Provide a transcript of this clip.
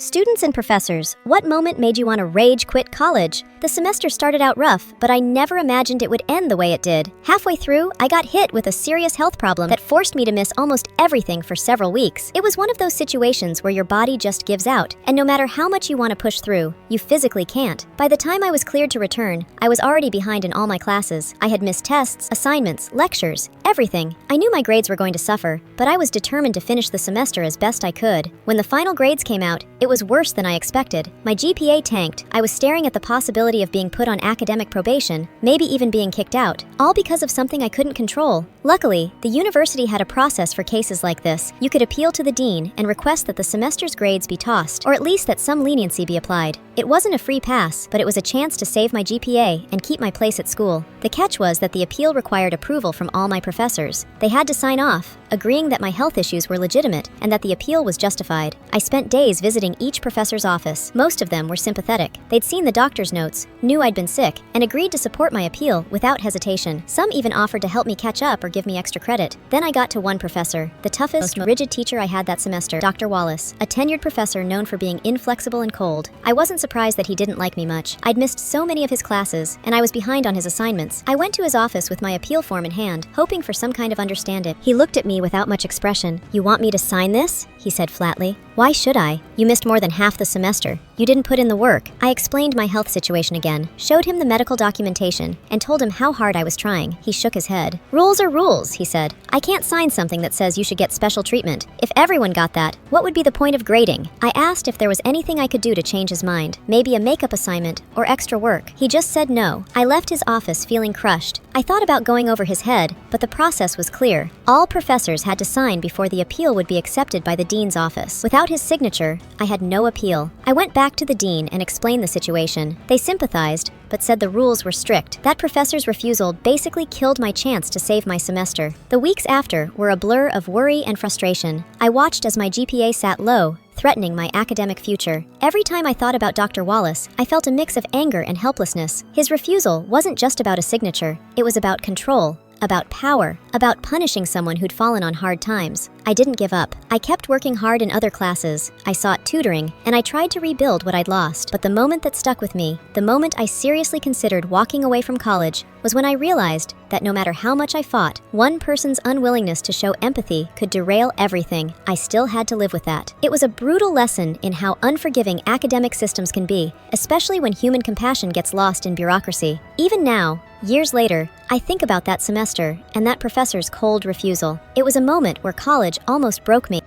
Students and professors, what moment made you want to rage quit college? The semester started out rough, but I never imagined it would end the way it did. Halfway through, I got hit with a serious health problem that forced me to miss almost everything for several weeks. It was one of those situations where your body just gives out, and no matter how much you want to push through, you physically can't. By the time I was cleared to return, I was already behind in all my classes. I had missed tests, assignments, lectures, everything. I knew my grades were going to suffer, but I was determined to finish the semester as best I could. When the final grades came out, it was worse than I expected. My GPA tanked. I was staring at the possibility of being put on academic probation, maybe even being kicked out, all because of something I couldn't control. Luckily, the university had a process for cases like this. You could appeal to the dean and request that the semester's grades be tossed, or at least that some leniency be applied. It wasn't a free pass, but it was a chance to save my GPA and keep my place at school. The catch was that the appeal required approval from all my professors. They had to sign off, agreeing that my health issues were legitimate and that the appeal was justified. I spent days visiting each professor's office. Most of them were sympathetic. They'd seen the doctor's notes, knew I'd been sick, and agreed to support my appeal without hesitation. Some even offered to help me catch up or give me extra credit. Then I got to one professor, the toughest, most rigid teacher I had that semester, Dr. Wallace, a tenured professor known for being inflexible and cold. I wasn't surprised that he didn't like me much. I'd missed so many of his classes, and I was behind on his assignments. I went to his office with my appeal form in hand, hoping for some kind of understanding. He looked at me without much expression. "You want me to sign this?" he said flatly. "Why should I? You missed more than half the semester. You didn't put in the work." I explained my health situation again, showed him the medical documentation, and told him how hard I was trying. He shook his head. "Rules are rules," he said. "I can't sign something that says you should get special treatment. If everyone got that, what would be the point of grading?" I asked if there was anything I could do to change his mind, maybe a makeup assignment or extra work. He just said no. I left his office feeling crushed. I thought about going over his head, but the process was clear. All professors had to sign before the appeal would be accepted by the dean's office. Without his signature, I had no appeal. I went back to the dean and explained the situation. They sympathized, but said the rules were strict. That professor's refusal basically killed my chance to save my semester. The weeks after were a blur of worry and frustration. I watched as my GPA sat low, threatening my academic future. Every time I thought about Dr. Wallace, I felt a mix of anger and helplessness. His refusal wasn't just about a signature. It was about control, about power, about punishing someone who'd fallen on hard times. I didn't give up. I kept working hard in other classes. I sought tutoring, and I tried to rebuild what I'd lost. But the moment that stuck with me, the moment I seriously considered walking away from college, was when I realized that no matter how much I fought, one person's unwillingness to show empathy could derail everything. I still had to live with that. It was a brutal lesson in how unforgiving academic systems can be, especially when human compassion gets lost in bureaucracy. Even now, years later, I think about that semester and that professor's cold refusal. It was a moment where college almost broke me.